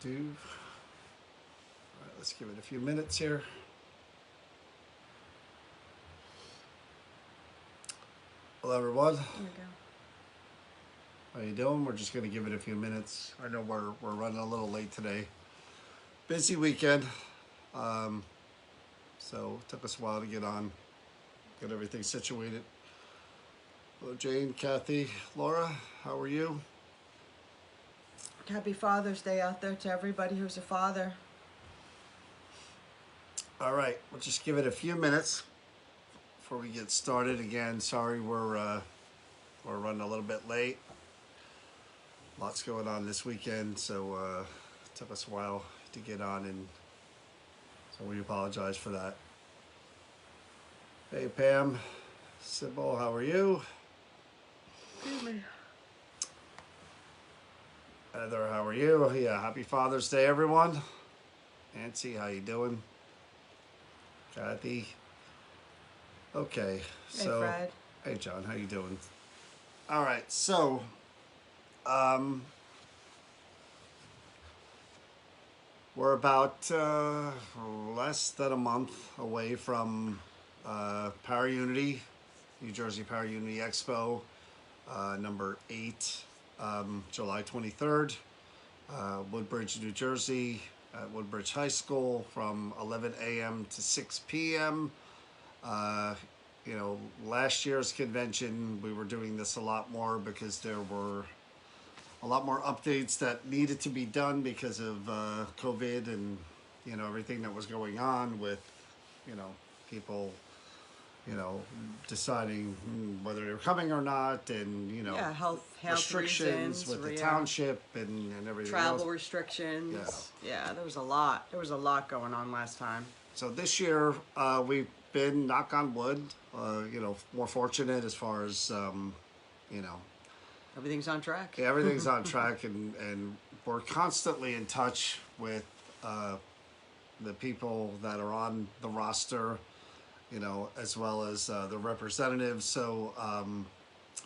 All right, let's give it a few minutes here. Hello, everyone. There we go. How you doing? We're just going to give it a few minutes. I know we're running a little late today. Busy weekend, so it took us a while to get on, get everything situated. Hello, Jane, Kathy, Laura. How are you? Happy Father's Day out there to everybody who's a father. All right, we'll just give it a few minutes before we get started. Again, sorry we're running a little bit late. Lots going on this weekend, so it took us a while to get on, and so we apologize for that. Hey, Pam, Sybil, how are you? Excuse me. Heather, how are you? Yeah, happy Father's Day, everyone. Nancy, how you doing? Kathy. Okay, so. Hey, Fred. Hey, John, how you doing? All right, so, we're about less than a month away from Paraunity, New Jersey Paraunity Expo, number 8, July 23rd, Woodbridge, New Jersey, at Woodbridge High School from 11 a.m. to 6 p.m. You know, last year's convention, we were doing this a lot more because there were a lot more updates that needed to be done because of COVID and, you know, everything that was going on with, you know, people, you know, deciding whether they were coming or not, and, you know, Yeah, health restrictions reasons, with the township and everything travel else. restrictions. Yeah, there was a lot. There was a lot going on last time. So this year, we've been, knock on wood, you know, more fortunate as far as, you know, Everything's on track. everything's on track, and we're constantly in touch with the people that are on the roster, you know, as well as the representatives. So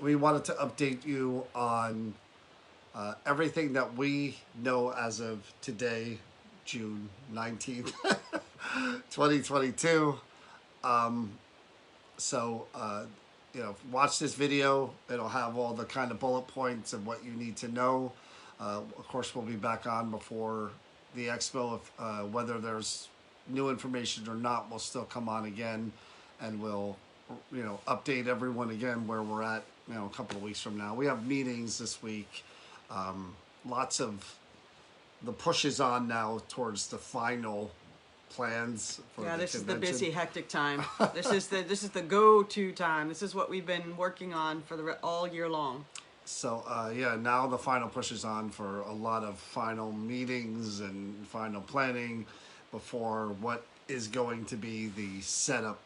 we wanted to update you on everything that we know as of today, June 19th, 2022. So, you know, watch this video. It'll have all the kind of bullet points of what you need to know. Of course, we'll be back on before the expo. If, whether there's new information or not, we'll still come on again, and we'll, you know, update everyone again where we're at, you know, a couple of weeks from now. We have meetings this week. Lots of the push is on now towards the final plans for the This convention. is the busy, hectic time. This is the go-to time. This is what we've been working on for all year long. So yeah, now the final push is on for a lot of final meetings and final planning before what is going to be the setup,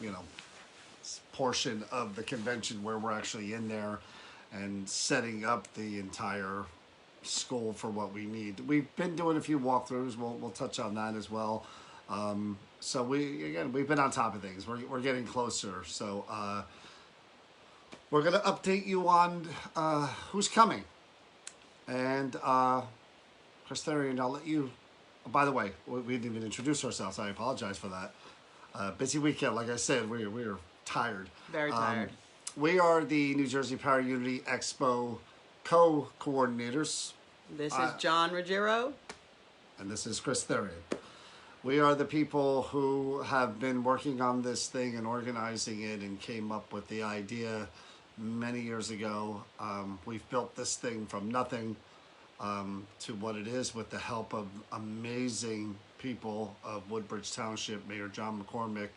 you know, portion of the convention where we're actually in there and setting up the entire school for what we need. We've been doing a few walkthroughs. We'll touch on that as well. So we've been on top of things. We're getting closer. So we're gonna update you on who's coming. And Chris Therian, I'll let you. Oh, by the way, we didn't even introduce ourselves. I apologize for that. Busy weekend, like I said. We're tired. Very tired. We are the New Jersey Paraunity Expo co-coordinators. This is John Ruggiero. And this is Chris Therian. We are the people who have been working on this thing and organizing it and came up with the idea many years ago. We've built this thing from nothing to what it is with the help of amazing people of Woodbridge Township, Mayor John McCormick,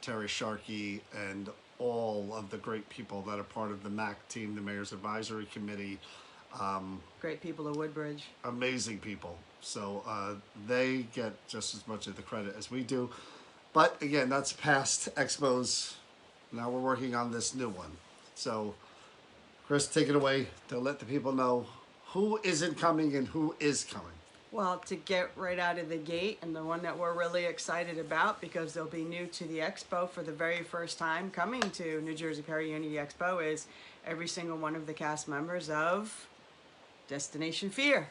Terry Sharkey, and all of the great people that are part of the MAC team, the Mayor's Advisory Committee. Great people of Woodbridge. Amazing people. So they get just as much of the credit as we do. But again, that's past expos. Now we're working on this new one. So Chris, take it away to let the people know who isn't coming and who is coming. Well, to get right out of the gate, and the one that we're really excited about because they'll be new to the Expo for the very first time coming to New Jersey Paraunity Expo, is every single one of the cast members of Destination Fear.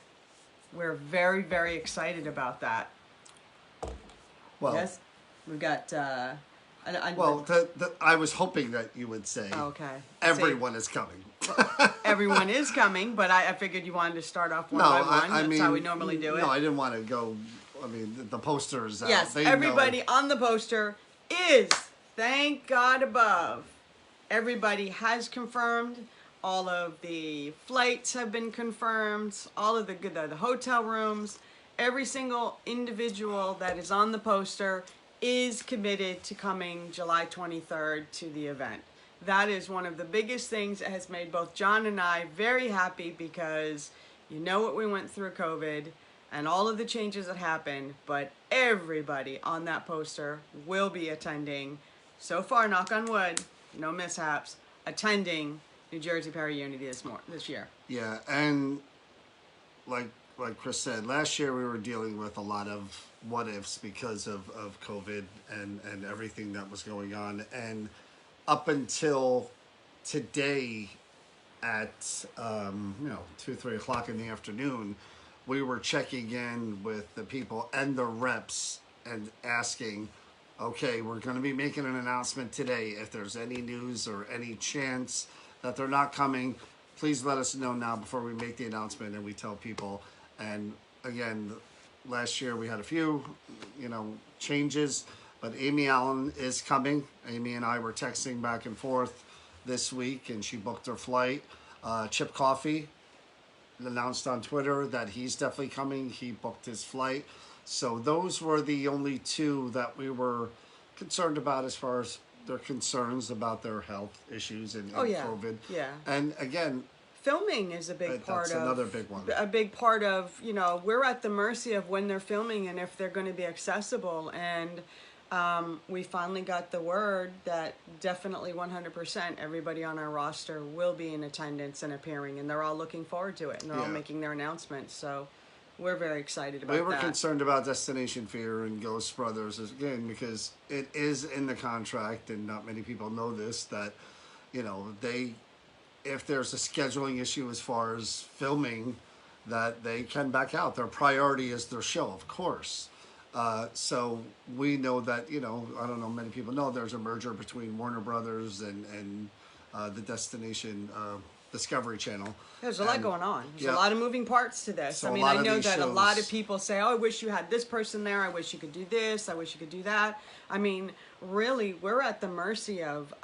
we're very, very excited about that. Well, Yes, we've got. well, I was hoping that you would say Okay. everyone is coming. Everyone is coming, but I figured you wanted to start off one No, by one. I That's mean, how we normally do it. No, I didn't want to go. I mean, the posters out. Yes, They everybody know. on the poster is, thank God above. Everybody has confirmed. All of the flights have been confirmed. All of the hotel rooms. Every single individual that is on the poster is committed to coming July 23rd to the event. That is one of the biggest things that has made both John and I very happy, because you know what we went through COVID and all of the changes that happened, but everybody on that poster will be attending, so far, knock on wood, no mishaps, attending New Jersey Paraunity this year. Yeah, and like Chris said, last year we were dealing with a lot of what ifs because of COVID and everything that was going on, and up until today at 2-3 o'clock in the afternoon, we were checking in with the people and the reps and asking, okay, we're going to be making an announcement today. If there's any news or any chance that they're not coming, please let us know now before we make the announcement and we tell people. And again, last year we had a few, changes, but Amy Allen is coming. Amy and I were texting back and forth this week, and she booked her flight. Chip Coffey announced on Twitter that he's definitely coming. He booked his flight. So those were the only two that we were concerned about as far as their concerns about their health issues and COVID. Yeah. And again, filming is a big part of. That's another big one. A big part of, we're at the mercy of when they're filming and if they're going to be accessible. And we finally got the word that definitely 100% everybody on our roster will be in attendance and appearing, and they're all looking forward to it, and they're all making their announcements. So we're very excited about that. We were concerned about Destination Fear and Ghost Brothers again because it is in the contract, and not many people know this, that if there's a scheduling issue as far as filming, that they can back out. Their priority is their show, of course. So we know that, I don't know, many people know there's a merger between Warner Brothers and the Destination Discovery Channel. There's a lot going on. There's a lot of moving parts to this. So I know that a lot of people say, oh, I wish you had this person there. I wish you could do this. I wish you could do that. I mean, really, we're at the mercy of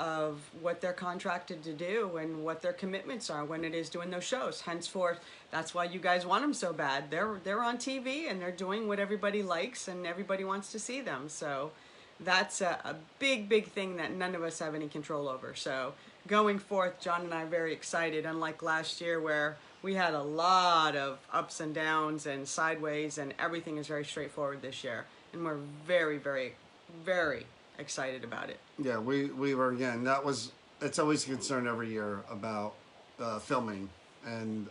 what they're contracted to do and what their commitments are when it is doing those shows. Henceforth, that's why you guys want them so bad. They're on TV and they're doing what everybody likes and everybody wants to see them. So that's a big, big thing that none of us have any control over. So going forth, John and I are very excited, unlike last year where we had a lot of ups and downs and sideways, and everything is very straightforward this year. And we're very, very, very excited about it. Yeah, we were, again, it's always a concern every year about filming. And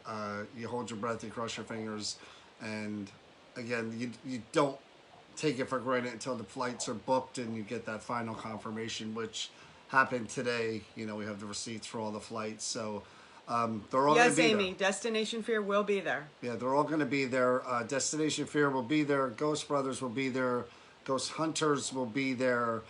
you hold your breath, you cross your fingers. And again, you don't take it for granted until the flights are booked and you get that final confirmation, which happened today. We have the receipts for all the flights, so they're all going to be there. Yes, Amy, Destination Fear will be there. Yeah, they're all going to be there. Destination Fear will be there. Ghost Brothers will be there. Ghost Hunters will be there.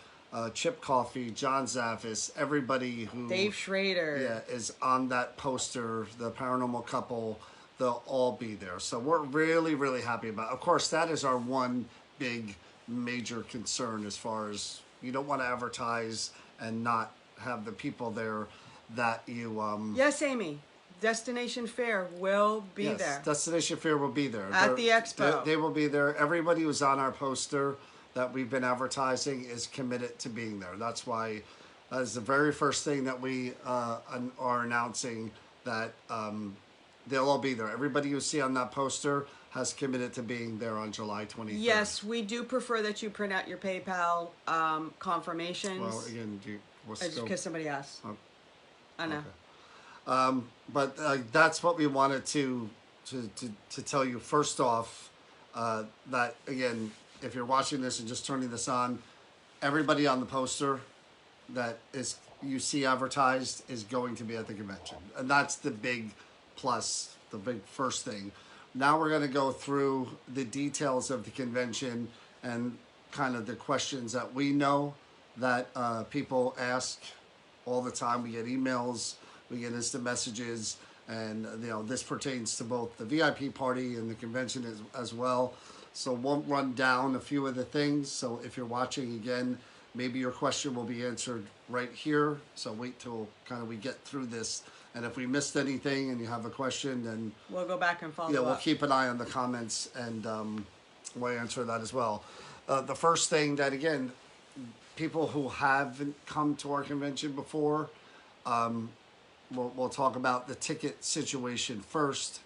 Chip Coffey, John Zaffis, everybody who... Dave Schrader. Yeah, is on that poster, the paranormal couple, they'll all be there. So we're really, really happy about it. Of course, that is our one big major concern as far as you don't want to advertise and not have the people there that you... Yes, Amy. Destination Fair will be there. Destination Fair will be there. At the expo. They will be there. Everybody who's on our poster that we've been advertising is committed to being there. That's why that is the very first thing that we are announcing, that they'll all be there. Everybody you see on that poster has committed to being there on July 23rd. Yes, we do prefer that you print out your PayPal confirmations. Well, again, because somebody asked. Oh, I know. Okay. But that's what we wanted to tell you. First off, that again, if you're watching this and just turning this on, everybody on the poster that you see advertised is going to be at the convention, and that's the big plus, the big first thing. Now we're going to go through the details of the convention and kind of the questions that we know that people ask all the time. We get emails, we get instant messages, and this pertains to both the VIP party and the convention as well. So we'll run down a few of the things. So if you're watching again, maybe your question will be answered right here. So wait till kind of we get through this. And if we missed anything and you have a question, then we'll go back and follow up. We'll keep an eye on the comments and we'll answer that as well. The first thing that, again, people who haven't come to our convention before, we'll talk about the ticket situation first.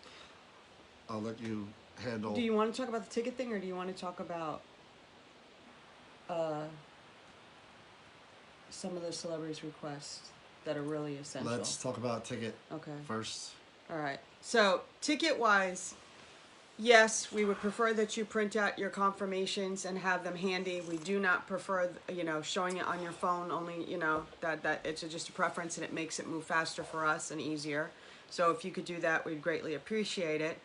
I'll let you handle. Do you want to talk about the ticket thing, or do you want to talk about some of the celebrities' requests that are really essential? Let's talk about ticket first. All right. So ticket-wise, yes, we would prefer that you print out your confirmations and have them handy. We do not prefer, showing it on your phone. Only, that it's just a preference, and it makes it move faster for us and easier. So if you could do that, we'd greatly appreciate it.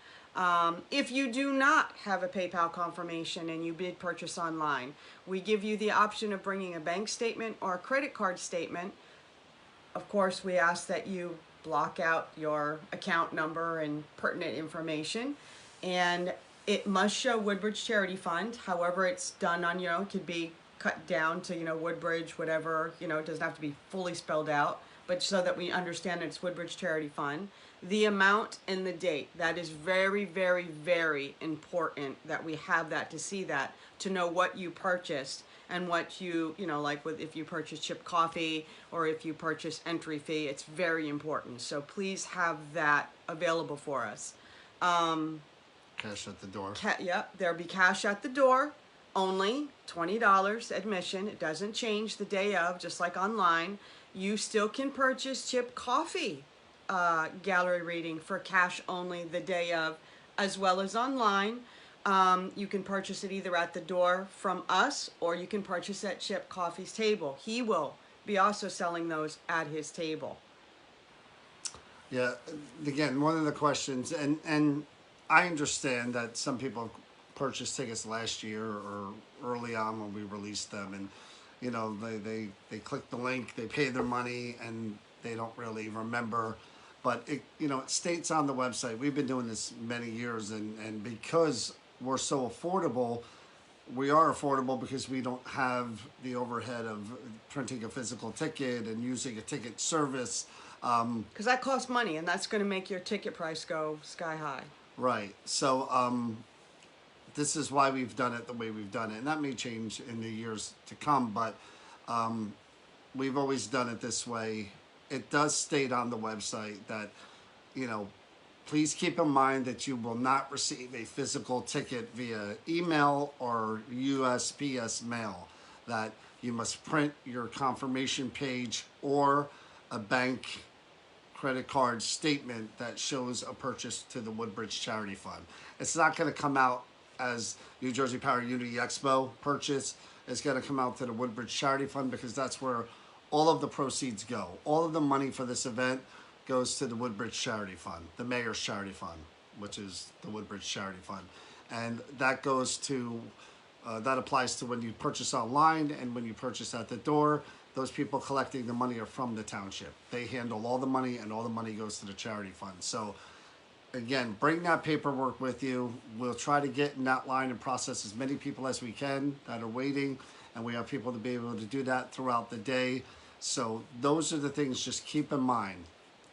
If you do not have a PayPal confirmation and you did purchase online, we give you the option of bringing a bank statement or a credit card statement. Of course, we ask that you block out your account number and pertinent information, and it must show Woodbridge Charity Fund. However, it's done on, it could be cut down to, Woodbridge, whatever, it doesn't have to be fully spelled out, but so that we understand that it's Woodbridge Charity Fund. The amount and the date, that is very, very, very important that we have that, to see that, to know what you purchased and what you, like if you purchase chip coffee or if you purchase entry fee, it's very important. So please have that available for us. Cash at the door. Yep, there'll be cash at the door, only $20 admission. It doesn't change the day of, just like online. You still can purchase chip coffee gallery reading for cash only the day of, as well as online. You can purchase it either at the door from us, or you can purchase at Chip Coffee's table. He will be also selling those at his table. Yeah, again, one of the questions, and I understand that some people purchased tickets last year or early on when we released them, and they click the link, they pay their money, and they don't really remember. But it states on the website. We've been doing this many years, and because we're so affordable, we are affordable because we don't have the overhead of printing a physical ticket and using a ticket service. Because that costs money, and that's going to make your ticket price go sky high. Right. So this is why we've done it the way we've done it, and that may change in the years to come. But we've always done it this way. It does state on the website that, please keep in mind that you will not receive a physical ticket via email or USPS mail, that you must print your confirmation page or a bank credit card statement that shows a purchase to the Woodbridge Charity Fund. It's not going to come out as New Jersey Paraunity Expo purchase. It's going to come out to the Woodbridge Charity Fund, because that's where all of the proceeds go. All of the money for this event goes to the Woodbridge Charity Fund, the Mayor's Charity Fund, which is the Woodbridge Charity Fund. And that goes to, that applies to when you purchase online and when you purchase at the door. Those people collecting the money are from the township. They handle all the money, and all the money goes to the charity fund. So again, bring that paperwork with you. We'll try to get in that line and process as many people as we can that are waiting, and we have people to be able to do that throughout the day. So those are the things just keep in mind.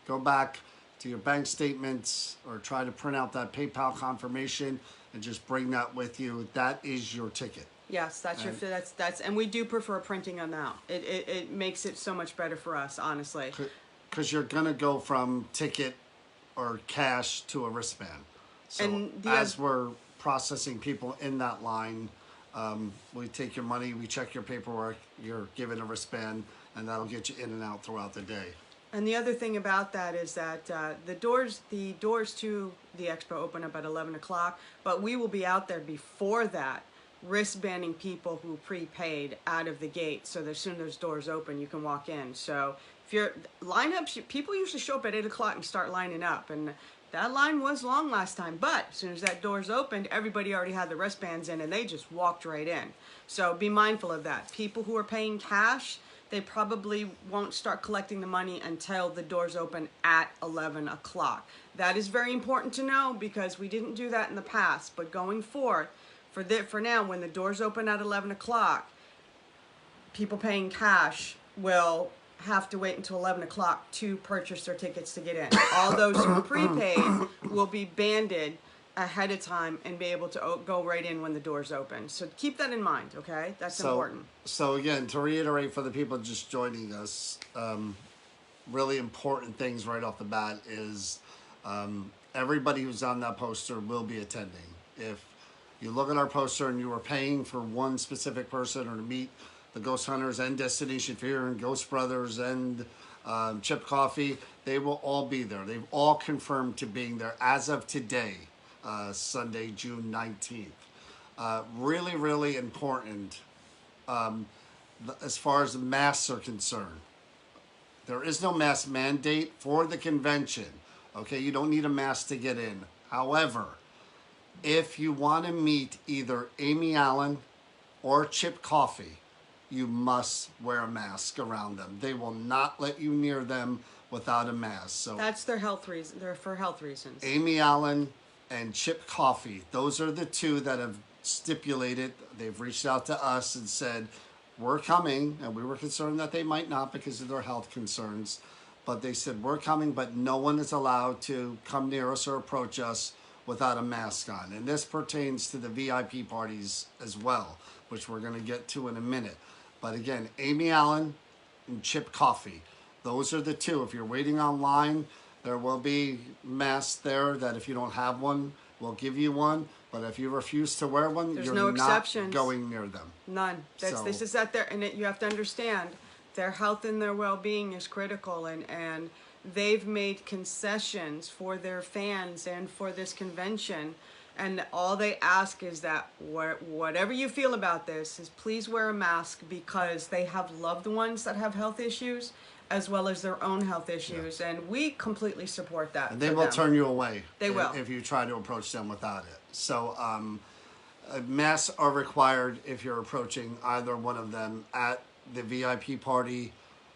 Go back to your bank statements or try to print out that PayPal confirmation and just bring that with you. That is your ticket. Yes, that's and we do prefer printing them out. It makes it so much better for us, honestly. Because you're gonna go from ticket or cash to a wristband. So as we're processing people in that line, we take your money, we check your paperwork, you're given a wristband, and that'll get you in and out throughout the day. And the other thing about that is that the doors to the expo open up at 11 o'clock, but we will be out there before that, wristbanding people who prepaid out of the gate, so that as soon as those doors open, you can walk in. So if you're lineups, people usually show up at 8 o'clock and start lining up, and That line was long last time, but as soon as that door's opened, everybody already had the wristbands in and they just walked right in. So be mindful of that. People who are paying cash, they probably won't start collecting the money until the doors open at 11 o'clock. That is very important to know because we didn't do that in the past. But going forth, for now, when the doors open at 11 o'clock, people paying cash will have to wait until 11 o'clock to purchase their tickets to get in. All those who prepaid will be banded ahead of time and be able to go right in when the doors open. So keep that in mind, okay? That's important. So again, to reiterate for the people just joining us, really important things right off the bat is everybody who's on that poster will be attending. If you look at our poster and you are paying for one specific person or to meet the Ghost Hunters and Destination Fear and Ghost Brothers and Chip Coffee, they will all be there. They've all confirmed to being there as of today, Sunday, June 19th. Really, really important as far as the masks are concerned. There is no mask mandate for the convention. Okay, you don't need a mask to get in. However, if you want to meet either Amy Allen or Chip Coffee, you must wear a mask around them. They will not let you near them without a mask. So that's their health reason. They're for health reasons. Amy Allen and Chip Coffee, those are the two that have stipulated. They've reached out to us and said, we're coming, and we were concerned that they might not because of their health concerns. But they said, we're coming, but no one is allowed to come near us or approach us without a mask on. And this pertains to the VIP parties as well, which we're going to get to in a minute. But again, Amy Allen and Chip Coffee, those are the two. If you're waiting online, there will be masks there that if you don't have one, we'll give you one. But if you refuse to wear one, there's you're no not exceptions. Going near them. None. This is out there, and you have to understand their health and their well-being is critical, and they've made concessions for their fans and for this convention. And all they ask is that whatever you feel about this is please wear a mask because they have loved ones that have health issues as well as their own health issues. Yeah. And we completely support that. And they will turn you away. They will. If you try to approach them without it. So masks are required if you're approaching either one of them at the VIP party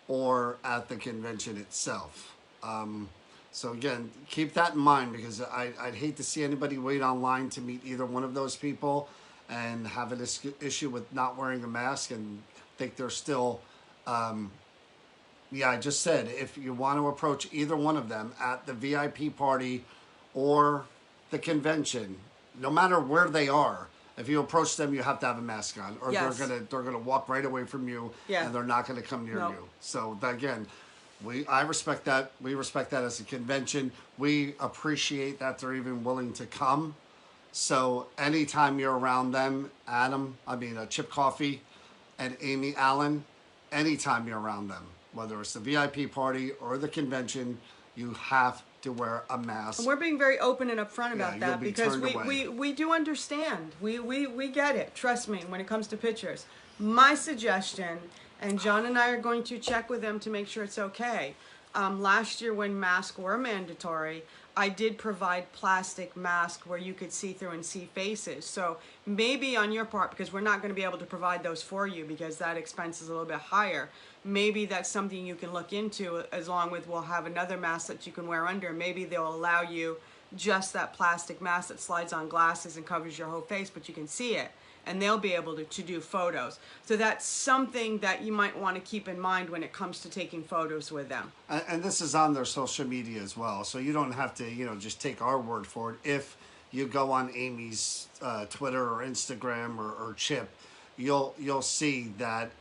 or at the convention itself. So again, keep that in mind because I'd hate to see anybody wait online to meet either one of those people and have an issue with not wearing a mask and think they're still, I just said, if you want to approach either one of them at the VIP party or the convention, no matter where they are, if you approach them, you have to have a mask on, or yes. they're gonna walk right away from you, and they're not gonna come near you. So again, I respect that. We respect that as a convention. We appreciate that they're even willing to come. So anytime you're around them, Chip Coffee and Amy Allen, anytime you're around them, whether it's the VIP party or the convention, you have to wear a mask. And we're being very open and upfront about that because we do understand. We get it. Trust me, when it comes to pictures. My suggestion, and John and I are going to check with them to make sure it's okay. Last year when masks were mandatory, I did provide plastic masks where you could see through and see faces. So maybe on your part, because we're not going to be able to provide those for you because that expense is a little bit higher, maybe that's something you can look into, as long as we'll have another mask that you can wear under. Maybe they'll allow you just that plastic mask that slides on glasses and covers your whole face, but you can see it. And they'll be able to do photos. So that's something that you might want to keep in mind when it comes to taking photos with them. And this is on their social media as well. So you don't have to, just take our word for it. If you go on Amy's Twitter or Instagram or Chip, you'll see that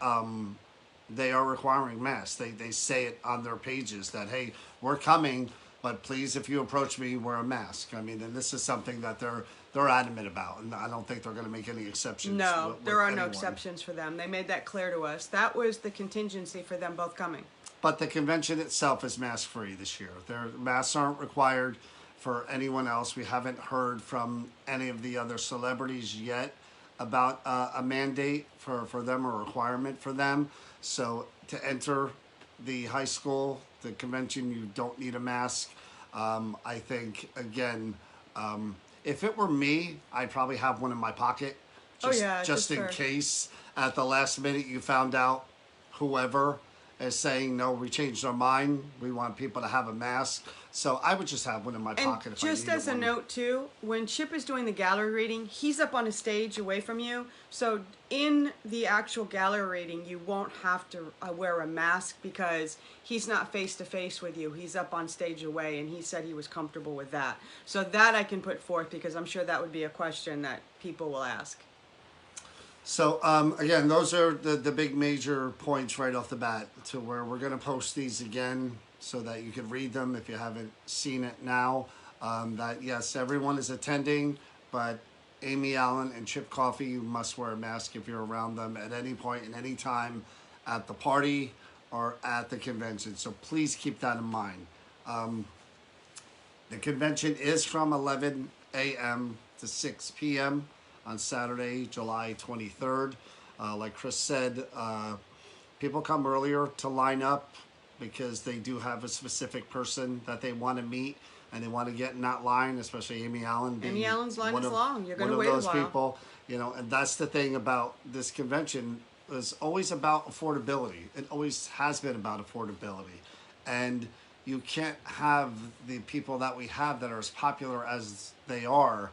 they are requiring masks. They say it on their pages that, hey, we're coming, but please, if you approach me, wear a mask. And this is something that they're adamant about, and I don't think they're going to make any exceptions. No, there are no exceptions for them. They made that clear to us. That was the contingency for them both coming. But the convention itself is mask-free this year. Their masks aren't required for anyone else. We haven't heard from any of the other celebrities yet about a mandate for them or a requirement for them. So to enter the high school, the convention, you don't need a mask. I think, again, if it were me, I'd probably have one in my pocket, Oh yeah, just just in for case at the last minute you found out whoever is saying, no, we changed our mind. We want people to have a mask. So I would just have one in my And pocket if I just needed as a one. note too, when Chip is doing the gallery reading, he's up on a stage away from you. So in the actual gallery reading, you won't have to wear a mask because he's not face to face with you. He's up on stage away, and he said he was comfortable with that. So that I can put forth because I'm sure that would be a question that people will ask. So again, those are the big major points right off the bat to where we're going to post these again so that you can read them if you haven't seen it now. That yes, everyone is attending, but Amy Allen and Chip Coffey, you must wear a mask if you're around them at any point and any time at the party or at the convention. So please keep that in mind. The convention is from 11 a.m. to 6 p.m. on Saturday, July 23rd. Like Chris said, people come earlier to line up because they do have a specific person that they want to meet and they want to get in that line, especially Amy Allen being Amy Allen's line one is of, long. You're going one to of wait a those while. people. And that's the thing about this convention is always about affordability. It always has been about affordability. And you can't have the people that we have that are as popular as they are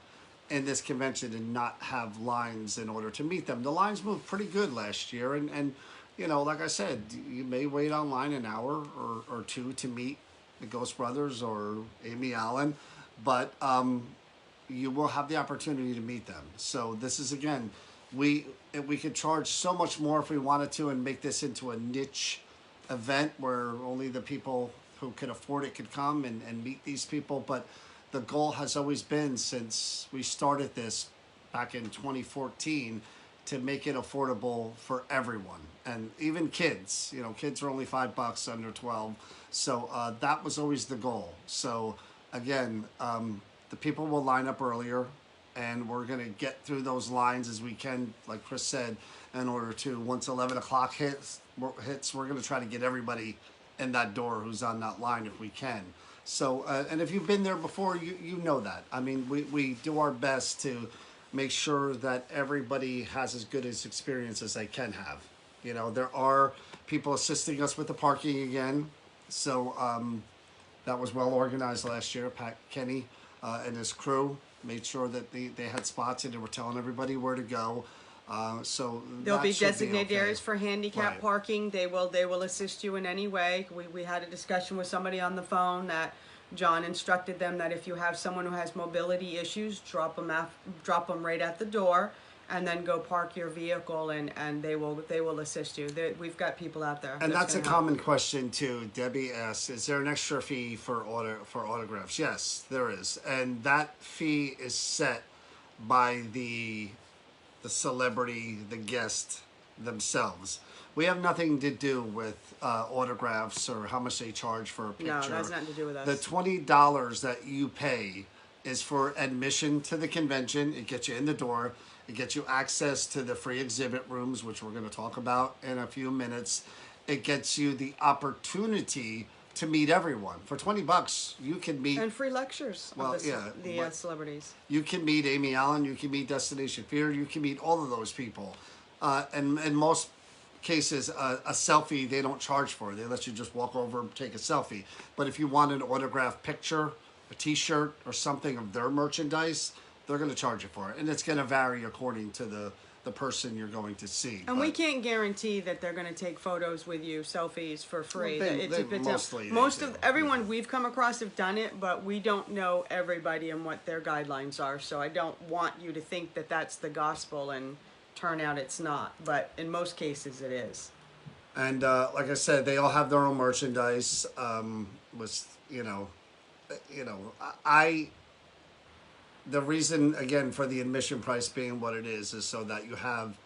in this convention and not have lines in order to meet them. The lines moved pretty good last year, and like I said, you may wait online an hour or two to meet the Ghost Brothers or Amy Allen, but you will have the opportunity to meet them. So this is, again, we could charge so much more if we wanted to and make this into a niche event where only the people who could afford it could come and meet these people. But the goal has always been, since we started this back in 2014, to make it affordable for everyone, and even kids. Kids are only $5 under 12. So that was always the goal. So again, the people will line up earlier, and we're going to get through those lines as we can, like Chris said, in order to, once 11 o'clock hits, we're going to try to get everybody in that door who's on that line if we can. So, and if you've been there before, you know that. I mean, we do our best to make sure that everybody has as good as experience as they can have. There are people assisting us with the parking again. So that was well organized last year. Pat Kenny and his crew made sure that they had spots and they were telling everybody where to go. So There'll be should designated okay. areas for handicap Right. parking. They will assist you in any way. We had a discussion with somebody on the phone that John instructed them that if you have someone who has mobility issues, drop them right at the door, and then go park your vehicle, and they will assist you. We've got people out there. And that's a gonna help. common question too. Debbie asks, "Is there an extra fee for autographs?" Yes, there is, and that fee is set by the celebrity, the guest themselves. We have nothing to do with autographs or how much they charge for a picture. No, that has nothing to do with us. The $20 that you pay is for admission to the convention. It gets you in the door. It gets you access to the free exhibit rooms, which we're going to talk about in a few minutes. It gets you the opportunity to meet everyone. For $20, you can meet... And free lectures of the celebrities. You can meet Amy Allen, you can meet Destination Fear, you can meet all of those people. And in most cases, a selfie they don't charge for. They let you just walk over and take a selfie. But if you want an autographed picture, a t-shirt, or something of their merchandise, they're going to charge you for it. And it's going to vary according to the person you're going to see. And we can't guarantee that they're going to take photos with you, selfies for free. Well, most of everyone we've come across have done it, but we don't know everybody and what their guidelines are. So I don't want you to think that that's the gospel and turn out it's not. But in most cases, it is. And like I said, they all have their own merchandise. The reason, again, for the admission price being what it is so that you have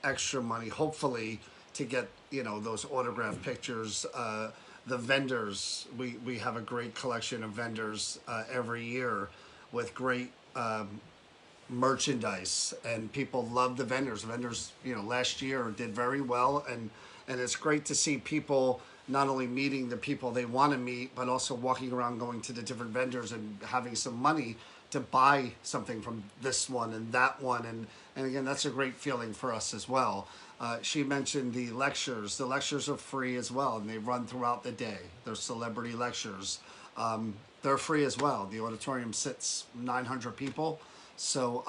extra money, hopefully, to get, those autographed pictures. The vendors, we have a great collection of vendors every year with great merchandise, and people love the vendors. Vendors, last year did very well, and it's great to see people not only meeting the people they want to meet, but also walking around, going to the different vendors and having some money to buy something from this one and that one. And again, that's a great feeling for us as well. She mentioned the lectures. The lectures are free as well, and they run throughout the day. They're celebrity lectures. They're free as well. The auditorium sits 900 people. So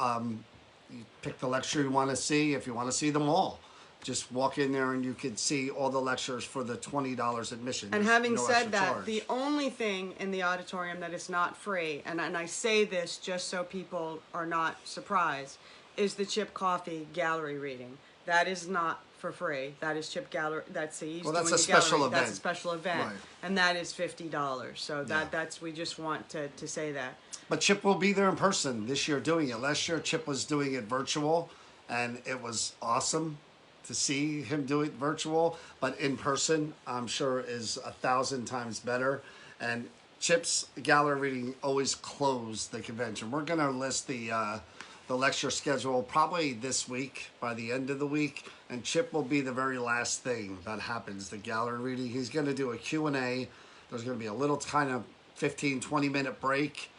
you pick the lecture you want to see. If you want to see them all, just walk in there and you could see all the lectures for the $20 admission. And There's having no said extra that, charge. the only thing in the auditorium that is not free, and I say this just so people are not surprised, is the Chip Coffey gallery reading. That is not for free. That is Chip Gallery. That's he's Well, that's doing a the special gallery. event. That's a special event, Right. and that is $50. So Yeah. that's we just want to say that. But Chip will be there in person this year doing it. Last year, Chip was doing it virtual, and it was awesome to see him do it virtual. But in person, I'm sure is 1,000 times better. And Chip's gallery reading always closed the convention. We're going to list the lecture schedule probably this week, by the end of the week. And Chip will be the very last thing that happens, the gallery reading. He's going to do a Q&A. There's going to be a little kind of 15, 20-minute break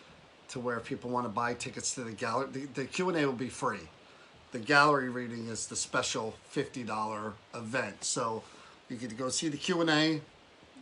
to where if people want to buy tickets to the gallery. The Q&A will be free. The gallery reading is the special $50 event. So you get to go see the Q&A.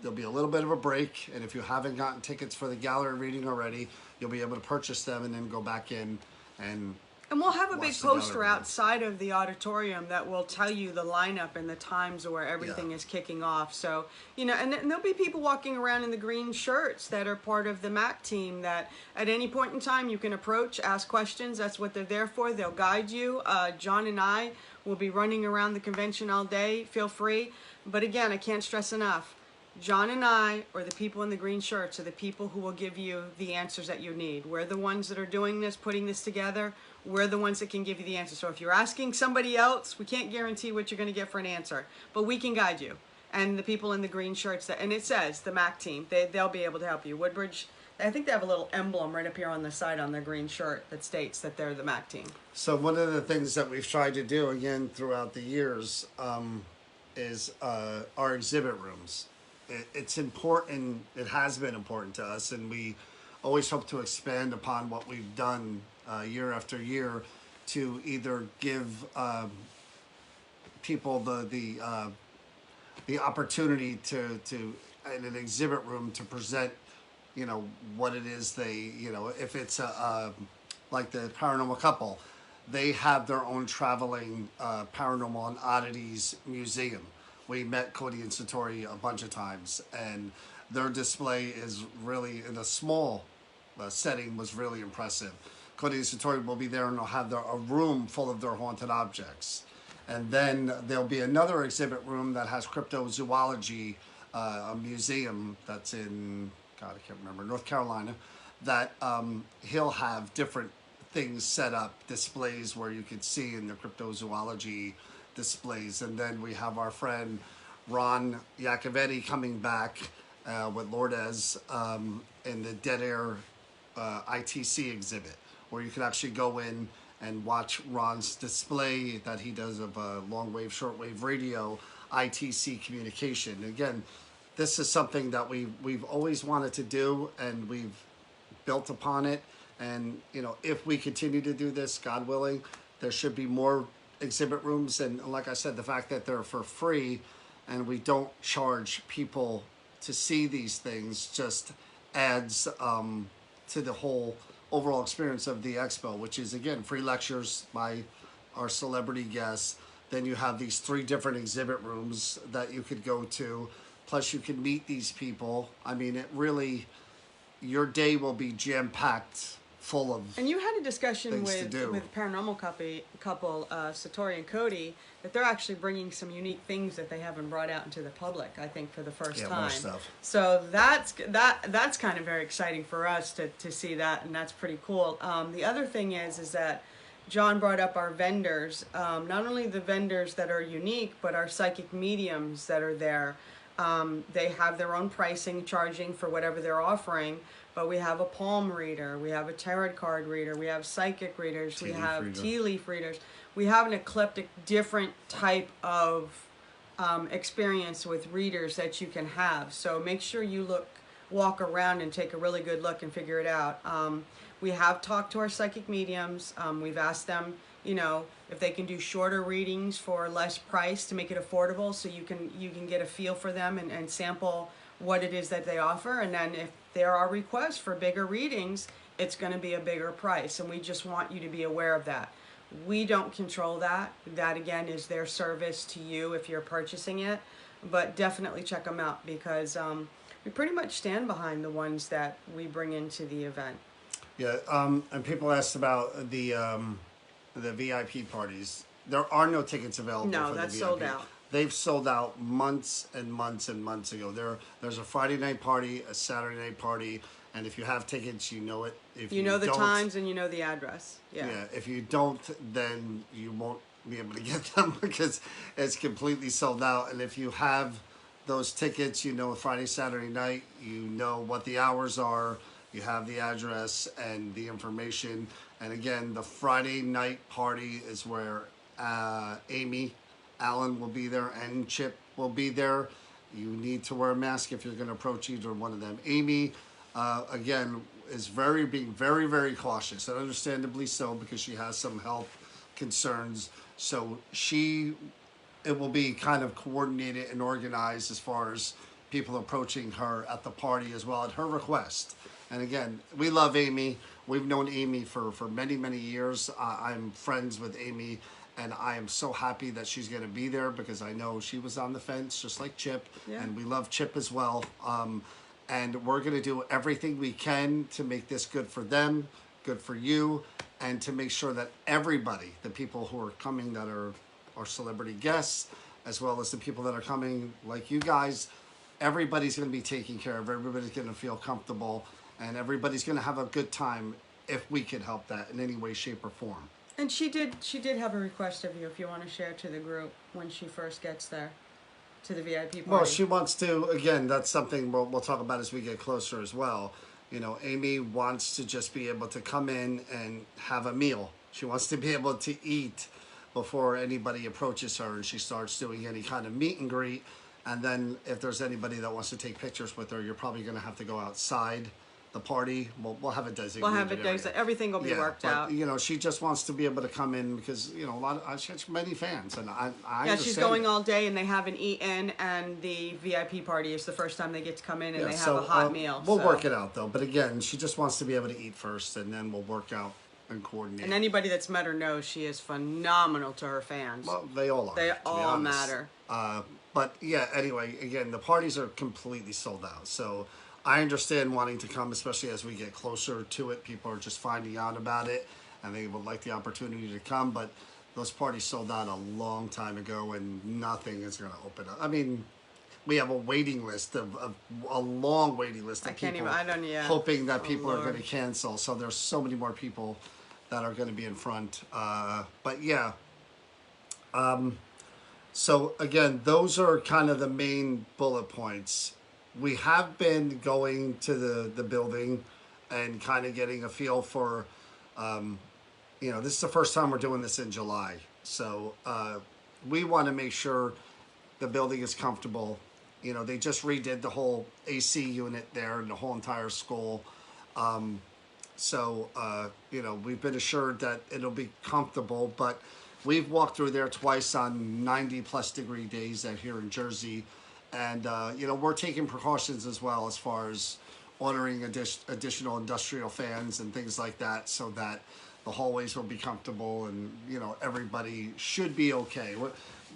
There'll be a little bit of a break. And if you haven't gotten tickets for the gallery reading already, you'll be able to purchase them and then go back in and we'll have a big watch the gallery poster reading. outside of the auditorium that will tell you the lineup and the times where everything Yeah. is kicking off. So, and there'll be people walking around in the green shirts that are part of the MAC team that at any point in time you can approach, ask questions. That's what they're there for. They'll guide you. John and I will be running around the convention all day. Feel free. But again, I can't stress enough. John and I, or the people in the green shirts, are the people who will give you the answers that you need. We're the ones that are doing this, putting this together. We're the ones that can give you the answer. So if you're asking somebody else, we can't guarantee what you're going to get for an answer, but we can guide you. And the people in the green shirts, and it says the MAC team, they'll be able to help you. Woodbridge, I think they have a little emblem right up here on the side on their green shirt that states that they're the MAC team. So one of the things that we've tried to do again throughout the years is our exhibit rooms. It's important. It has been important to us, and we always hope to expand upon what we've done year after year to either give people the opportunity to in an exhibit room to present, what it is they, if it's like the paranormal couple, they have their own traveling paranormal and oddities museum. We met Cody and Satori a bunch of times, and their display is really, in a small setting, was really impressive. Cody and Satori will be there, and they'll have a room full of their haunted objects. And then there'll be another exhibit room that has cryptozoology, a museum that's in, God, I can't remember, North Carolina, that he'll have different things set up, displays where you could see in the cryptozoology displays. And then we have our friend Ron Iacovetti coming back with Lourdes in the Dead Air ITC exhibit, where you can actually go in and watch Ron's display that he does of long wave, short wave radio, ITC communication. Again, this is something that we've always wanted to do, and we've built upon it. And if we continue to do this, God willing, there should be more exhibit rooms. And like I said, the fact that they're for free and we don't charge people to see these things just adds to the whole overall experience of the expo, which is, again, free lectures by our celebrity guests. Then you have these 3 different exhibit rooms that you could go to, plus you can meet these people. I mean, it really, your day will be jam-packed full of. And you had a discussion things to do. with paranormal couple Satori and Cody, that they're actually bringing some unique things that they haven't brought out into the public, I think, for the first time. More stuff. So that's kind of very exciting for us to see that, and that's pretty cool. The other thing is that John brought up our vendors, not only the vendors that are unique, but our psychic mediums that are there. They have their own pricing, charging for whatever they're offering. But we have a palm reader, we have a tarot card reader, we have psychic readers, we have tea leaf readers. We have an eclectic, different type of experience with readers that you can have. So make sure you walk around and take a really good look and figure it out. We have talked to our psychic mediums. We've asked them, if they can do shorter readings for less price to make it affordable, so you can get a feel for them and sample what it is that they offer. And then if there are requests for bigger readings, it's going to be a bigger price. And we just want you to be aware of that. We don't control that. That again is their service to you if you're purchasing it. But definitely check them out, because we pretty much stand behind the ones that we bring into the event. Yeah, and people asked about the VIP parties. There are no tickets available. No, for that's the VIP. sold out. They've sold out months and months and months ago. There's a Friday night party, a Saturday night party, and if you have tickets, you know it. If You know the don't, times and you know the address. Yeah. Yeah, if you don't, then you won't be able to get them because it's completely sold out. And if you have those tickets, Friday, Saturday night, you know what the hours are, you have the address and the information. And again, the Friday night party is where Amy, Alan will be there, and Chip will be there. You need to wear a mask if you're going to approach either one of them. Amy, again, is being very, very cautious, and understandably so, because she has some health concerns. So it will be kind of coordinated and organized as far as people approaching her at the party as well, at her request. And again, we love Amy. We've known Amy for many, many years. I'm friends with Amy, and I am so happy that she's going to be there, because I know she was on the fence just like Chip, and we love Chip as well. And we're going to do everything we can to make this good for them, good for you, and to make sure that everybody, the people who are coming that are celebrity guests, as well as the people that are coming like you guys, everybody's going to be taken care of. Everybody's going to feel comfortable, and everybody's going to have a good time if we can help that in any way, shape, or form. And she did have a request of you, if you want to share to the group when she first gets there, to the VIP party. Well, she wants to, again, that's something we'll talk about as we get closer as well. Amy wants to just be able to come in and have a meal. She wants to be able to eat before anybody approaches her and she starts doing any kind of meet and greet. And then if there's anybody that wants to take pictures with her, you're probably going to have to go outside the party. We'll have a designated We'll have it designated. Everything will be worked out. She just wants to be able to come in because, she has many fans. And I understand. She's going all day and they haven't eaten, and the VIP party is the first time they get to come in and they have a hot meal. We'll work it out, though. But again, she just wants to be able to eat first, and then we'll work out and coordinate. And anybody that's met her knows she is phenomenal to her fans. Well, they all are. They all matter. But yeah, anyway, again, the parties are completely sold out. So I understand wanting to come, especially as we get closer to it. People are just finding out about it, and they would like the opportunity to come. But those parties sold out a long time ago, and nothing is going to open up. I mean, we have a waiting list of a long waiting list of people hoping that people are going to cancel. So there's so many more people that are going to be in front. But yeah. So again, those are kind of the main bullet points. We have been going to the building and kind of getting a feel for, this is the first time we're doing this in July. So we want to make sure the building is comfortable. They just redid the whole AC unit there and the whole entire school. We've been assured that it'll be comfortable, but we've walked through there twice on 90+ degree days out here in Jersey. And, we're taking precautions as well as far as ordering additional industrial fans and things like that so that the hallways will be comfortable and, everybody should be okay.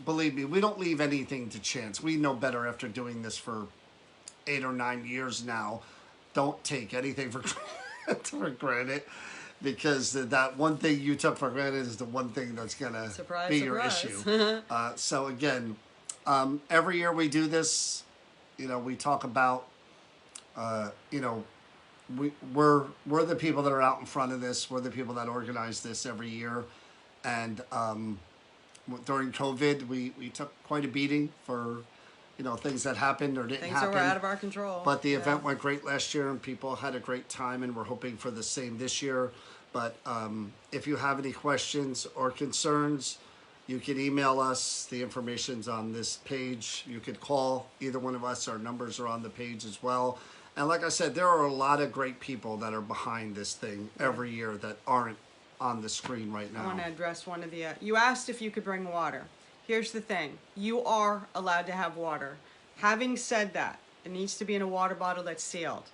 Believe me, we don't leave anything to chance. We know better after doing this for 8 or 9 years now. Don't take anything for granted, because that one thing you took for granted is the one thing that's going to be your issue. So again, every year we do this, we talk about, we're the people that are out in front of this. We're the people that organize this every year. And during COVID, we took quite a beating for, things that happened or didn't happen. Things that were out of our control. But the event went great last year, and people had a great time, and we're hoping for the same this year. But if you have any questions or concerns, You can email us. The information's on this page. You could call either one of us. Our numbers are on the page as well. And like I said, there are a lot of great people that are behind this thing every year that aren't on the screen right now. I want to address one of the, you asked if you could bring water. Here's the thing, you are allowed to have water. Having said that, it needs to be in a water bottle that's sealed.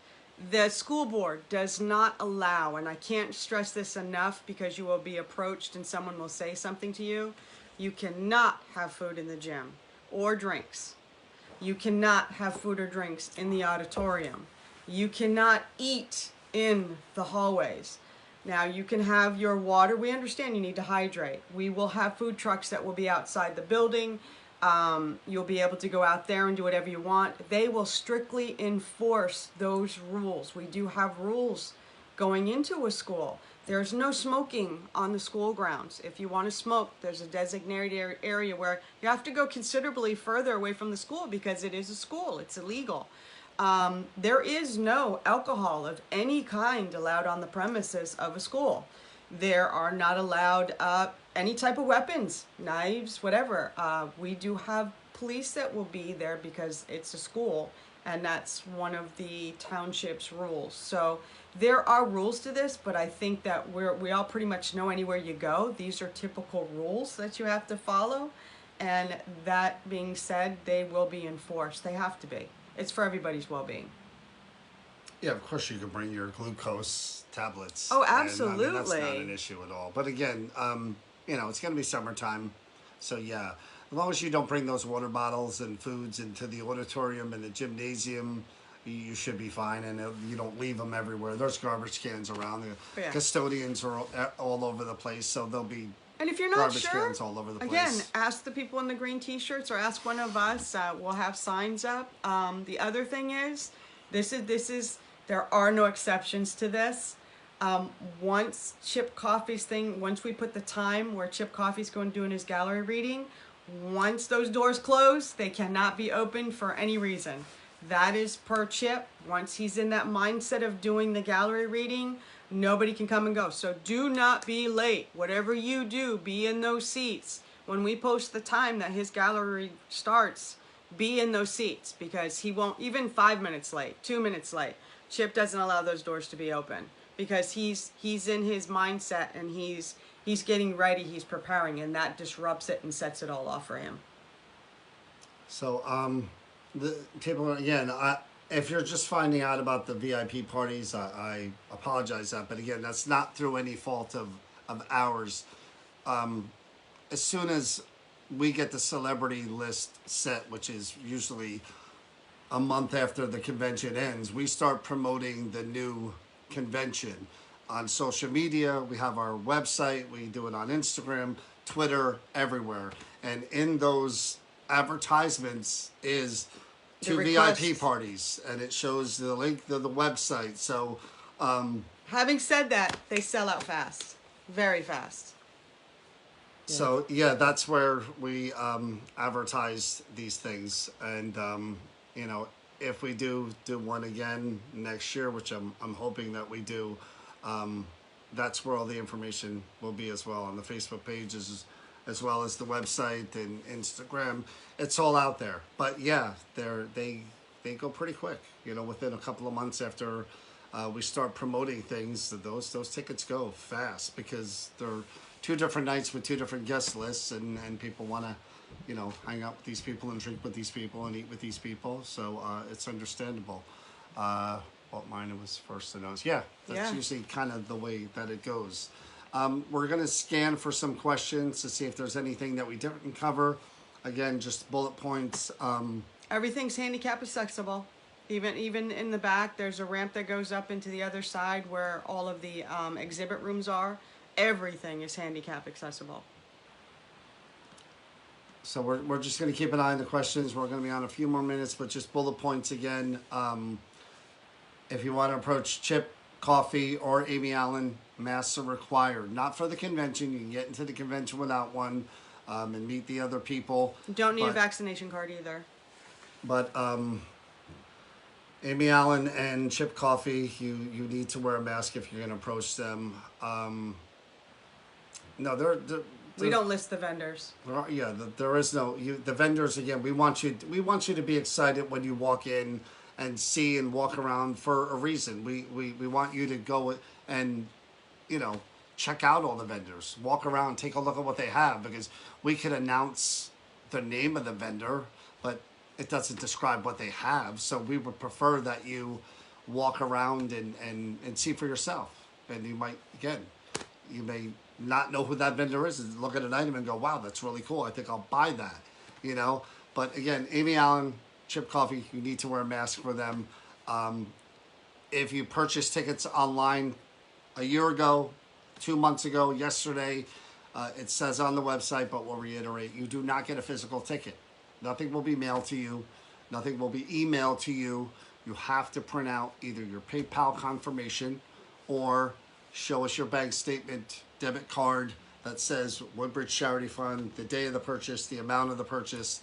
The school board does not allow, and I can't stress this enough because you will be approached and someone will say something to you, you cannot have food in the gym or drinks. You cannot have food or drinks in the auditorium. You cannot eat in the hallways. Now you can have your water. We understand you need to hydrate. We will have food trucks that will be outside the building. You'll be able to go out there and do whatever you want. They will strictly enforce those rules. We do have rules going into a school. There's no smoking on the school grounds. If you want to smoke, there's a designated area where you have to go considerably further away from the school because it is a school. It's illegal. There is no alcohol of any kind allowed on the premises of a school. There are not allowed any type of weapons, knives, whatever. We do have police that will be there because it's a school, and that's one of the township's rules. So there are rules to this, but I think that we all pretty much know anywhere you go, these are typical rules that you have to follow. And that being said, they will be enforced. They have to be. It's for everybody's well-being. Yeah, of course you can bring your glucose tablets. Oh, And, absolutely. that's not an issue at all. But again, it's going to be summertime. So yeah, as long as you don't bring those water bottles and foods into the auditorium and the gymnasium, you should be fine. And you don't leave them everywhere. There's garbage cans around. The custodians are all over the place. So they'll be and if you're not garbage sure, cans all over the place. Again, ask the people in the green t-shirts or ask one of us. We'll have signs up. The other thing is, this is there are no exceptions to this. Once Chip Coffey's thing, once we put the time where Chip Coffey's going to do in his gallery reading, once those doors close, they cannot be opened for any reason. That is per Chip. Once he's in that mindset of doing the gallery reading, nobody can come and go. So do not be late. Whatever you do, be in those seats. When we post the time that his gallery starts, be in those seats because he won't, even 5 minutes late, 2 minutes late. Chip doesn't allow those doors to be open because he's in his mindset and he's getting ready, he's preparing, and that disrupts it and sets it all off for him. So, the people, again, if you're just finding out about the VIP parties, I apologize that, but again, that's not through any fault of ours. As soon as we get the celebrity list set, which is usually a month after the convention ends, we start promoting the new convention on social media. We have our website, we do it on Instagram, Twitter, everywhere. And in those advertisements is two VIP parties, and it shows the link to the website. So having said that, they sell out fast, very fast. So yeah, that's where we advertise these things. And if we do one again next year, which I'm hoping that we do, that's where all the information will be as well on the Facebook pages, as well as the website and Instagram. It's all out there. But yeah, they go pretty quick. Within a couple of months after we start promoting things, those tickets go fast because they're 2 different nights with 2 different guest lists, and people want to hang out with these people and drink with these people and eat with these people. So it's understandable. What mine was first to nose. Yeah, that's usually kind of the way that it goes. We're going to scan for some questions to see if there's anything that we didn't cover. Again, just bullet points. Everything's handicap accessible. Even in the back, there's a ramp that goes up into the other side where all of the exhibit rooms are. Everything is handicap accessible. So we're just going to keep an eye on the questions. We're going to be on a few more minutes, but just bullet points again. If you want to approach Chip Coffey or Amy Allen, masks are required. Not for the convention. You can get into the convention without one and meet the other people. You don't need a vaccination card either. But Amy Allen and Chip Coffey, you need to wear a mask if you're going to approach them. No, We don't list the vendors. Yeah, there is no the vendors. Again, we want you to be excited when you walk in and see and walk around for a reason. We want you to go and check out all the vendors, walk around, take a look at what they have, because we could announce the name of the vendor, but it doesn't describe what they have. So we would prefer that you walk around and see for yourself. And you may not know who that vendor is and look at an item and go, wow, that's really cool. I think I'll buy that, But again, Amy Allen, Chip Coffee, you need to wear a mask for them. If you purchase tickets online a year ago, 2 months ago, yesterday, it says on the website, but we'll reiterate, you do not get a physical ticket. Nothing will be mailed to you. Nothing will be emailed to you. You have to print out either your PayPal confirmation or show us your bank statement, debit card that says Woodbridge Charity Fund, the day of the purchase, the amount of the purchase.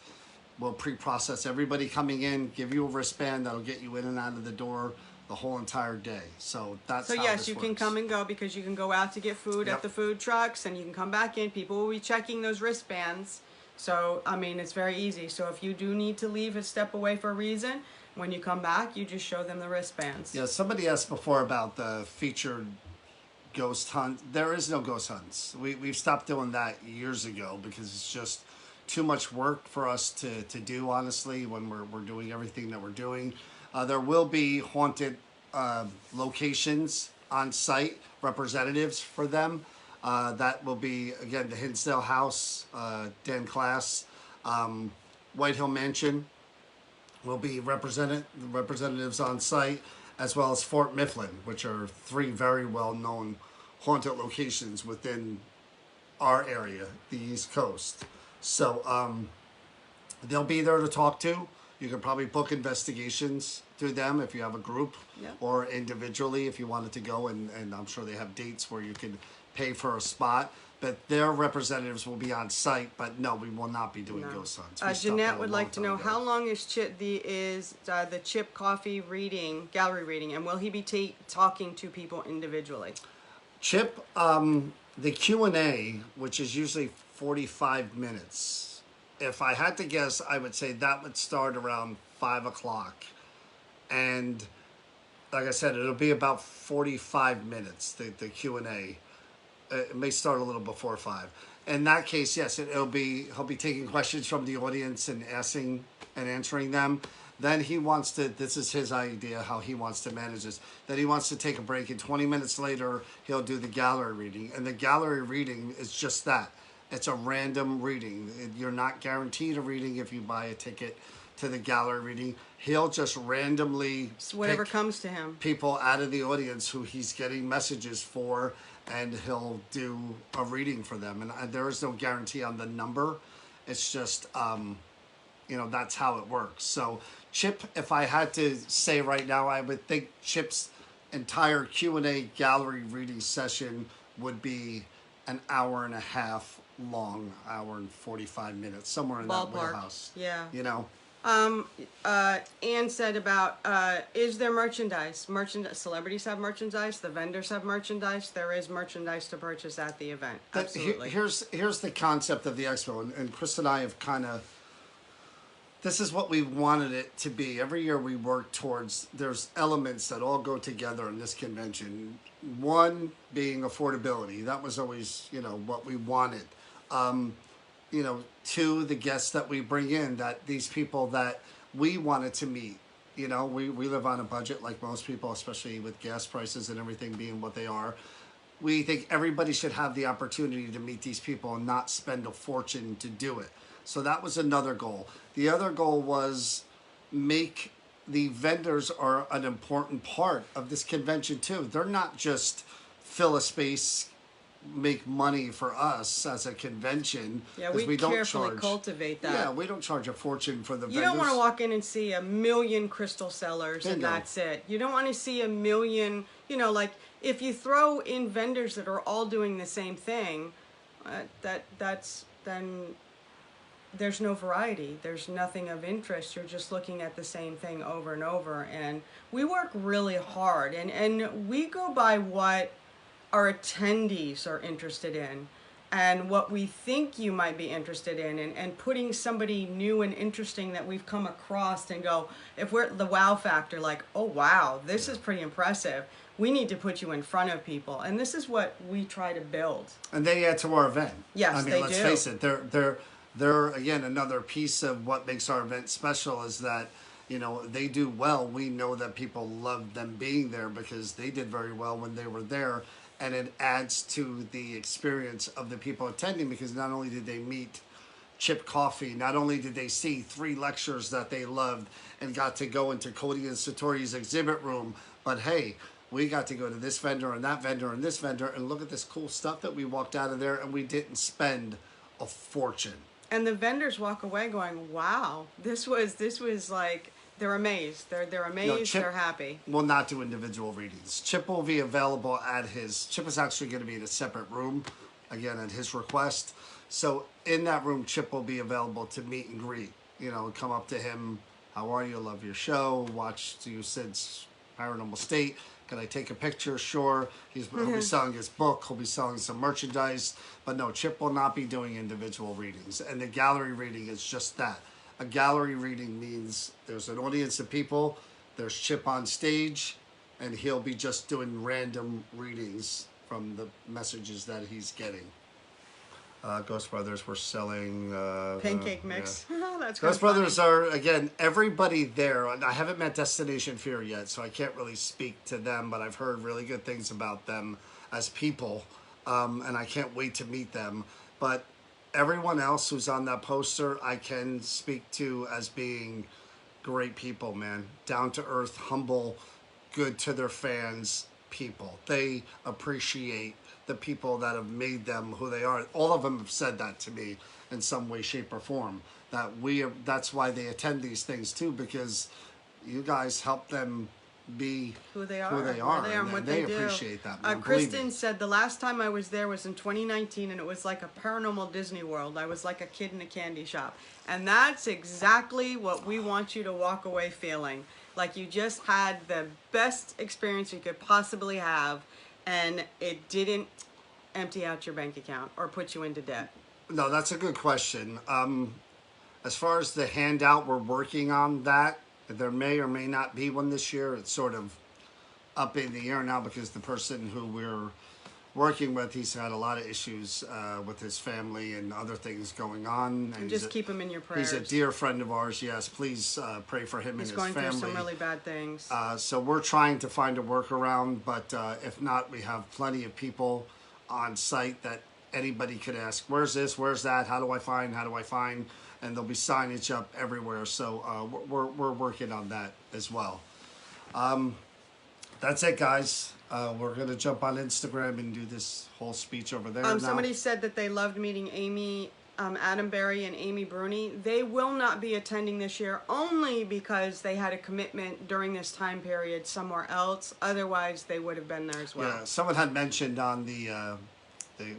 We'll pre-process everybody coming in, give you a wristband that'll get you in and out of the door the whole entire day. So that's how yes, this you works. can come and go, because you can go out to get food Yep. at the food trucks, and you can come back in. People will be checking those wristbands. So, I mean, it's very easy. So if you do need to leave and step away for a reason, when you come back, you just show them the wristbands. Yeah, somebody asked before about the featured ghost hunt. There is no ghost hunts. We've stopped doing that years ago because it's just too much work for us to do, honestly, when we're doing everything that we're doing. There will be haunted locations on site, representatives for them. That will be, again, the Hinsdale House, Den Class, White Hill Mansion will be representatives on site, as well as Fort Mifflin, which are 3 very well-known haunted locations within our area, the East Coast. So they'll be there to talk to. You can probably book investigations through them if you have a group, or individually if you wanted to go, and I'm sure they have dates where you can pay for a spot. But their representatives will be on site, but no, we will not be doing ghost hunts. We stopped that Jeanette a would long like to time know ago. how long is the Chip Coffee gallery reading, and will he be talking to people individually? Chip, the Q&A, which is usually 45 minutes. If I had to guess, I would say that would start around 5 o'clock. And like I said, it'll be about 45 minutes, the Q&A. It may start a little before 5. In that case, yes, he'll be taking questions from the audience and asking and answering them. Then he wants to, this is his idea, how he wants to manage this. Then he wants to take a break, and 20 minutes later, he'll do the gallery reading. And the gallery reading is just that. It's a random reading. You're not guaranteed a reading if you buy a ticket to the gallery reading. He'll just randomly Whatever pick comes to him. people out of the audience who he's getting messages for, and he'll do a reading for them. And there is no guarantee on the number. It's just, that's how it works. So Chip, if I had to say right now, I would think Chip's entire Q&A gallery reading session would be an hour and a half long, hour and 45 minutes, somewhere in that wheelhouse. Yeah. Anne said about, is there merchandise? Celebrities have merchandise. The vendors have merchandise. There is merchandise to purchase at the event. Absolutely. Here's the concept of the expo, and Chris and I have kind of, this is what we wanted it to be. Every year we work towards, there's elements that all go together in this convention. One being affordability. That was always, what we wanted. Two, the guests that we bring in, that these people that we wanted to meet. We live on a budget like most people, especially with gas prices and everything being what they are. We think everybody should have the opportunity to meet these people and not spend a fortune to do it. So that was another goal. The other goal was make the vendors are an important part of this convention too. They're not just fill a space, make money for us as a convention. Yeah, we don't carefully charge, cultivate that. Yeah, we don't charge a fortune for the vendors. You don't want to walk in and see a million crystal sellers and that's it. You don't want to see a million, like if you throw in vendors that are all doing the same thing, then there's no variety. There's nothing of interest. You're just looking at the same thing over and over. And we work really hard, and we go by what our attendees are interested in. and what we think you might be interested in, and putting somebody new and interesting that we've come across and go, if we're the wow factor, like, oh wow, this is pretty impressive, we need to put you in front of people. And this is what we try to build. And they add to our event. Yes, I mean, they let's do. face it, they're again another piece of what makes our event special is that, you know, they do well. We know that people love them being there because they did very well when they were there, and it adds to the experience of the people attending because not only did they meet Chip Coffey, not only did they see 3 lectures that they loved and got to go into Cody and Satori's exhibit room, but hey, we got to go to this vendor and that vendor and this vendor and look at this cool stuff that we walked out of there and we didn't spend a fortune. And the vendors walk away going, wow, this was like, they're amazed. They're amazed, Chip they're happy. will not do individual readings. Chip will be available at Chip is actually going to be in a separate room, again, at his request. So in that room, Chip will be available to meet and greet. You know, come up to him, how are you, love your show, watched you since Paranormal State. Can I take a picture? Sure. He'll be selling his book. He'll be selling some merchandise. But no, Chip will not be doing individual readings. And the gallery reading is just that. A gallery reading means there's an audience of people, there's Chip on stage, and he'll be just doing random readings from the messages that he's getting. Ghost Brothers, we're selling... Pancake mix. Yeah. That's Ghost funny. Brothers are, again, everybody there. I haven't met Destination Fear yet, so I can't really speak to them, but I've heard really good things about them as people, and I can't wait to meet them. But everyone else who's on that poster, I can speak to as being great people, man. Down to earth, humble, good to their fans people. They appreciate the people that have made them who they are. All of them have said that to me in some way, shape, or form. That's why they attend these things too, because you guys help them be who they are, and what they do. appreciate that. Man. Kristen said the last time I was there was in 2019, and it was like a paranormal Disney World. I was like a kid in a candy shop, and that's exactly what we want you to walk away feeling. Like you just had the best experience you could possibly have, and it didn't empty out your bank account or put you into debt. No, that's a good question. As far as the handout, we're working on that. There may or may not be one this year. It's sort of up in the air now because the person who we're working with, he's had a lot of issues with his family and other things going on. And just keep him in your prayers. He's a dear friend of ours. Yes, please pray for him and his family. He's going through some really bad things. So we're trying to find a workaround, but if not, we have plenty of people on site that anybody could ask, where's this, where's that, how do I find, and there'll be signage up everywhere. So we're working on that as well. That's it, guys. We're going to jump on Instagram and do this whole speech over there now. Somebody said that they loved meeting Amy Adamberry and Amy Bruni. They will not be attending this year only because they had a commitment during this time period somewhere else. Otherwise, they would have been there as well. Yeah, someone had mentioned on the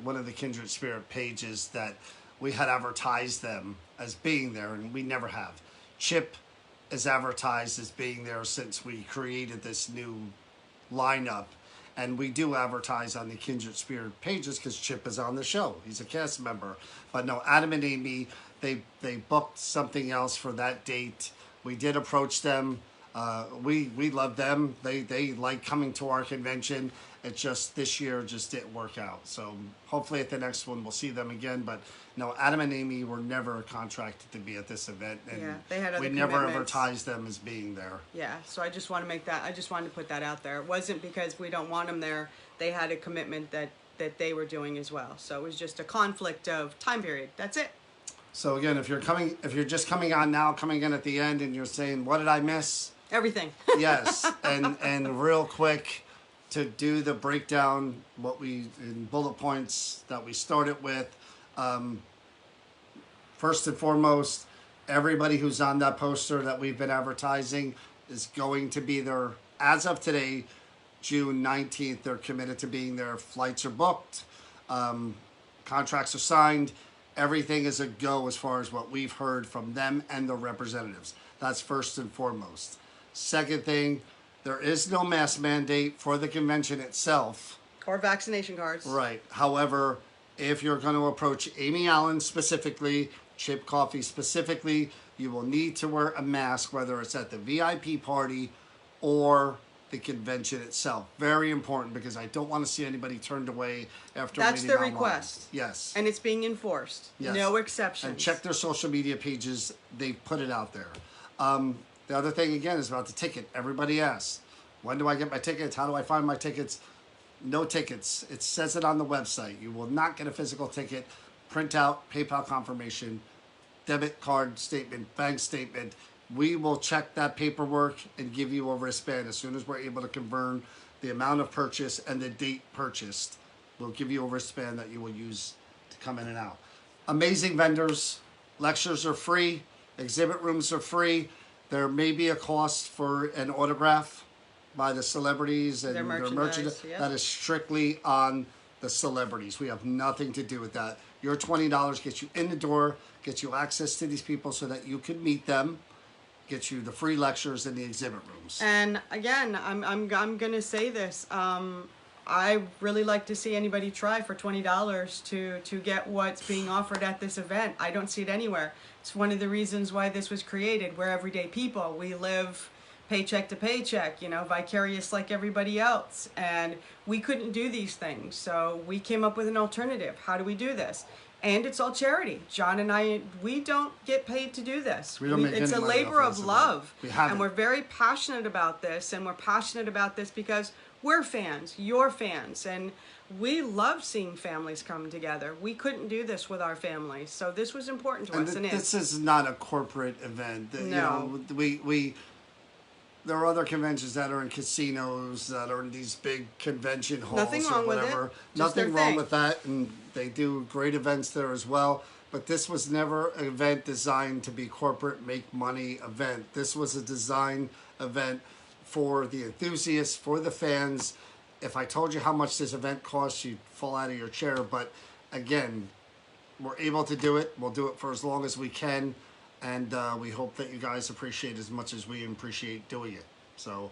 one of the Kindred Spirit pages that we had advertised them as being there, and we never have. Chip is advertised as being there since we created this new lineup, and we do advertise on the Kindred Spirit pages because Chip is on the show. He's a cast member. But no, Adam and Amy, they booked something else for that date. We did approach them. We love them. They like coming to our convention. It just this year just didn't work out. So hopefully at the next one we'll see them again. But no, Adam and Amy were never contracted to be at this event, and yeah, they had other we never commitments. advertised them as being there. Yeah, so I just want to make that. I just wanted to put that out there. It wasn't because we don't want them there. They had a commitment that they were doing as well. So it was just a conflict of time period. That's it. So again, if you're just coming on now, coming in at the end, and you're saying, "What did I miss?" Everything. Yes, and real quick to do the breakdown, what we in bullet points that we started with. First and foremost, everybody who's on that poster that we've been advertising is going to be there as of today, June 19th. They're committed to being there. Flights are booked. Contracts are signed. Everything is a go as far as what we've heard from them and the representatives. That's first and foremost. Second thing, there is no mask mandate for the convention itself. Or vaccination cards. Right. However, if you're going to approach Amy Allen specifically, Chip Coffee specifically, you will need to wear a mask, whether it's at the VIP party or the convention itself. Very important, because I don't want to see anybody turned away after That's waiting the online. request. Yes. And it's being enforced. Yes. No exceptions. And check their social media pages. They put it out there. The other thing, again, is about the ticket. Everybody asks, when do I get my tickets? How do I find my tickets? No tickets. It says it on the website. You will not get a physical ticket. Print out, PayPal confirmation, debit card statement, bank statement. We will check that paperwork and give you a wristband as soon as we're able to confirm the amount of purchase and the date purchased. We'll give you a wristband that you will use to come in and out. Amazing vendors. Lectures are free. Exhibit rooms are free. There may be a cost for an autograph by the celebrities and Their merchandise, yep. That is strictly on the celebrities. We have nothing to do with that. Your $20 gets you in the door, gets you access to these people so that you can meet them, gets you the free lectures in the exhibit rooms. And again, I'm gonna say this. I really like to see anybody try for $20 to get what's being offered at this event. I don't see it anywhere. It's one of the reasons why this was created. We're everyday people. We live paycheck to paycheck, you know, vicarious like everybody else. And we couldn't do these things. So we came up with an alternative. How do we do this? And it's all charity. John and I, we don't get paid to do this. It's a labor of love. And we're very passionate about this. And we're passionate about this because we're fans, you're fans. And we love seeing families come together. We couldn't do this with our families. So this was important to us. And this is not a corporate event. No. You know, there are other conventions that are in casinos, that are in these big convention halls. Nothing wrong with it. Nothing wrong with that, and they do great events there as well. But this was never an event designed to be corporate, make money event. This was a design event for the enthusiasts, for the fans. If I told you how much this event costs, you'd fall out of your chair. But again, we're able to do it. We'll do it for as long as we can. And we hope that you guys appreciate as much as we appreciate doing it. So,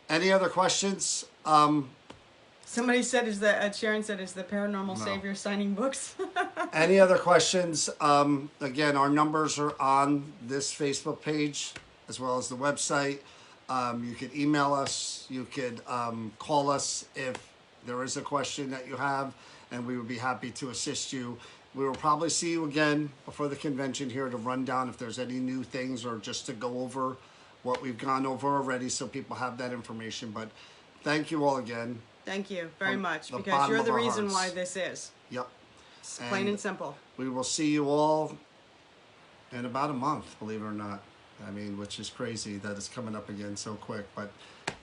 any other questions? Somebody said, Sharon said, is the Paranormal Savior signing books? Any other questions? Again, our numbers are on this Facebook page as well as the website. You could email us. You could call us if there is a question that you have, and we would be happy to assist you. We will probably see you again before the convention here to run down if there's any new things, or just to go over what we've gone over already so people have that information. But thank you all again. Thank you very much, because you're the reason why this is. Yep. It's plain and simple. We will see you all in about a month, believe it or not. I mean, which is crazy that it's coming up again so quick. But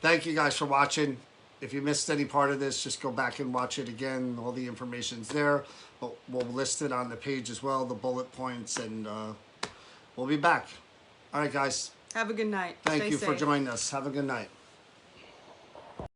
thank you guys for watching. If you missed any part of this, just go back and watch it again. All the information's there. We'll list it on the page as well, the bullet points, and we'll be back. All right, guys. Have a good night. Thank you for joining us. Have a good night.